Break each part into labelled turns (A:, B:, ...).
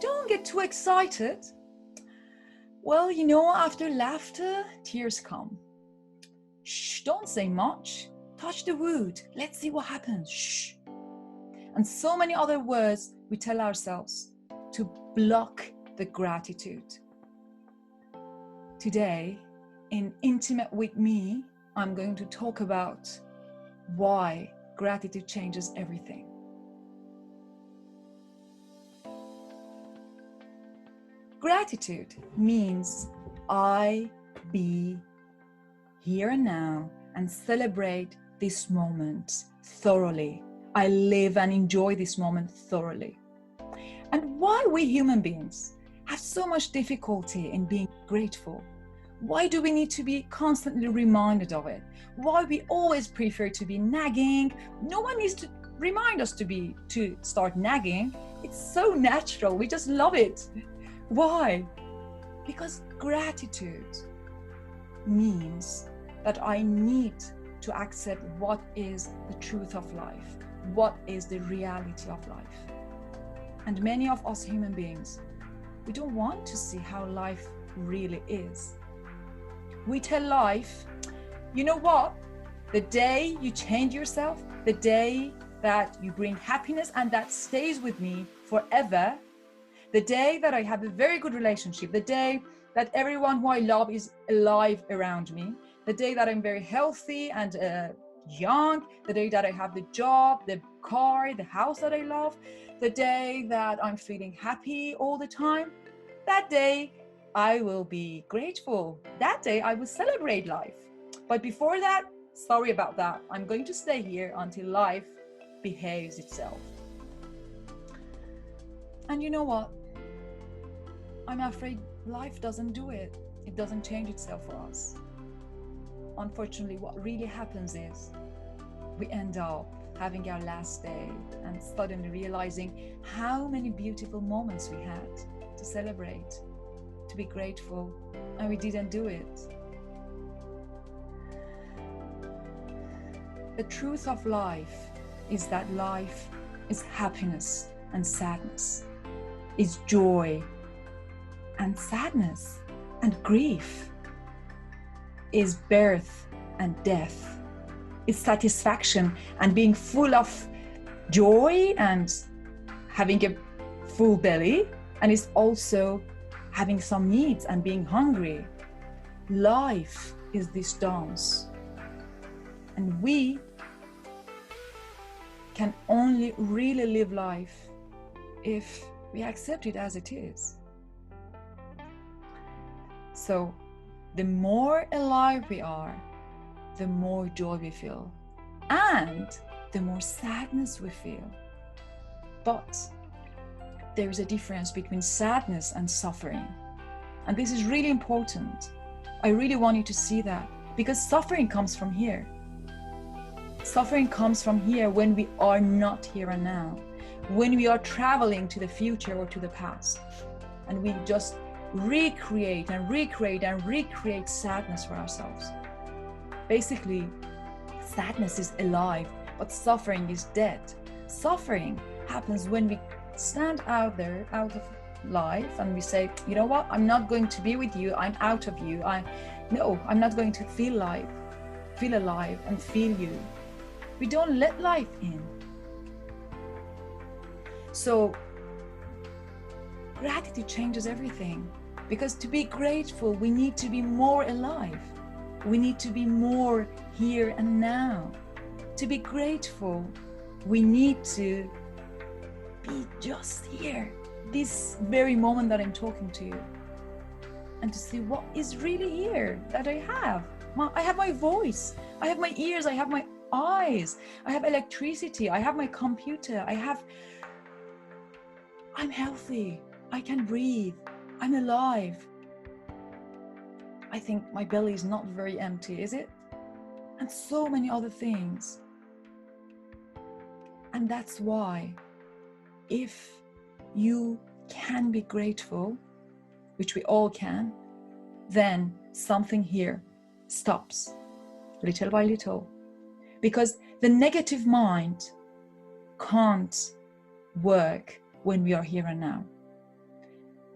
A: Don't get too excited. Well, you know, after laughter, tears come. Shh, don't say much. Touch the wood. Let's see what happens. Shh. And so many other words we tell ourselves to block the gratitude. Today, in Intimate with Me, I'm going to talk about why gratitude changes everything. Gratitude means I be here and now and celebrate this moment thoroughly. I live and enjoy this moment thoroughly. And why we human beings have so much difficulty in being grateful? Why do we need to be constantly reminded of it? Why we always prefer to be nagging? No one needs to remind us to start nagging. It's so natural. We just love it. Why? Because gratitude means that I need to accept what is the truth of life, what is the reality of life. And many of us human beings, we don't want to see how life really is. We tell life, you know what? The day you change yourself, the day that you bring happiness and that stays with me forever, the day that I have a very good relationship, the day that everyone who I love is alive around me, the day that I'm very healthy and young, the day that I have the job, the car, the house that I love, the day that I'm feeling happy all the time, that day I will be grateful. That day I will celebrate life. But before that, sorry about that. I'm going to stay here until life behaves itself. And you know what? I'm afraid life doesn't do it. It doesn't change itself for us. Unfortunately, what really happens is we end up having our last day and suddenly realizing how many beautiful moments we had to celebrate, to be grateful, and we didn't do it. The truth of life is that life is happiness and sadness, is joy and sadness and grief, is birth and death, is satisfaction and being full of joy and having a full belly, and is also having some needs and being hungry. Life is this dance, and we can only really live life if we accept it as it is. So the more alive we are, the more joy we feel, and the more sadness we feel. But there is a difference between sadness and suffering. And this is really important. I really want you to see that, because suffering comes from here. Suffering comes from here when we are not here and now, when we are traveling to the future or to the past, and we just recreate and recreate and recreate sadness for ourselves. Basically, sadness is alive, but suffering is dead. Suffering happens when we stand out of life and we say, you know what, I'm not going to be with you, I'm out of you. I'm not going to feel alive and feel you. We don't let life in. So gratitude changes everything, because to be grateful, we need to be more alive. We need to be more here and now. To be grateful, we need to be just here, this very moment that I'm talking to you, and to see what is really here that I have. I have my voice, I have my ears, I have my eyes, I have electricity, I have my computer, I'm healthy, I can breathe, I'm alive. I think my belly is not very empty, is it? And so many other things. And that's why, if you can be grateful, which we all can, then something here stops little by little. Because the negative mind can't work when we are here and now.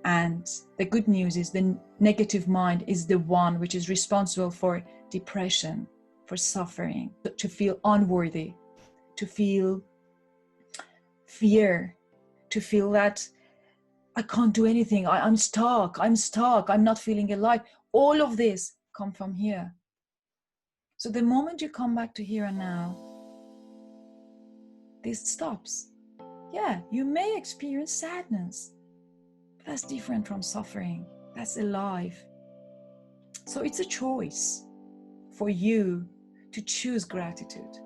A: And the good news is the negative mind is the one which is responsible for depression, for suffering, to feel unworthy, to feel fear, to feel that I can't do anything, I'm stuck, I'm not feeling alive. All of this come from here. So the moment you come back to here and now, this stops. Yeah, you may experience sadness. That's different from suffering. That's alive. So it's a choice for you to choose gratitude.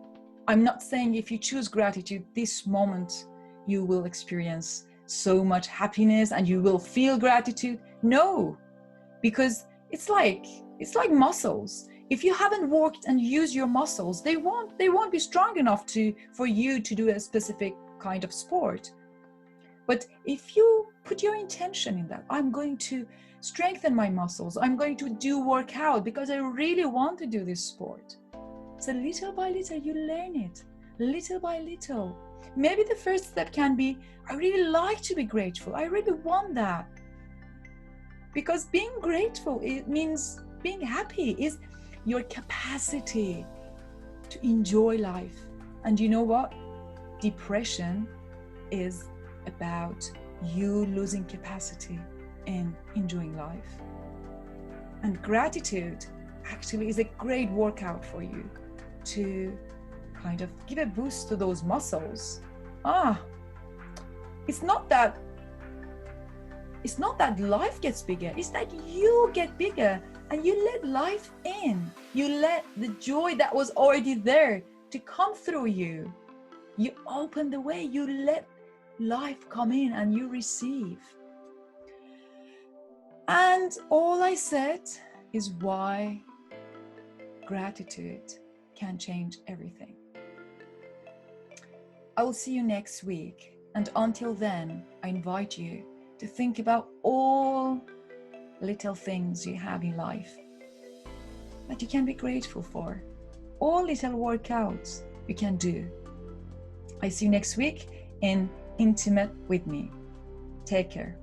A: I'm not saying if you choose gratitude, this moment you will experience so much happiness and you will feel gratitude. No, because it's like muscles. If you haven't worked and used your muscles, they won't be strong enough for you to do a specific kind of sport. But if you put your intention in that, I'm going to strengthen my muscles, I'm going to do workout because I really want to do this sport. So little by little you learn it, little by little. Maybe the first step can be, I really like to be grateful, I really want that. Because being grateful, it means being happy, is your capacity to enjoy life. And you know what? Depression is about you losing capacity in enjoying life. And gratitude actually is a great workout for you to kind of give a boost to those muscles. It's not that life gets bigger, it's that you get bigger and you let life in. You let the joy that was already there to come through you. You open the way, you let life come in and you receive. And all I said is why gratitude can change everything. I will see you next week. And until then, I invite you to think about all little things you have in life that you can be grateful for. All little workouts you can do. I see you next week in Intimate with Me. Take care.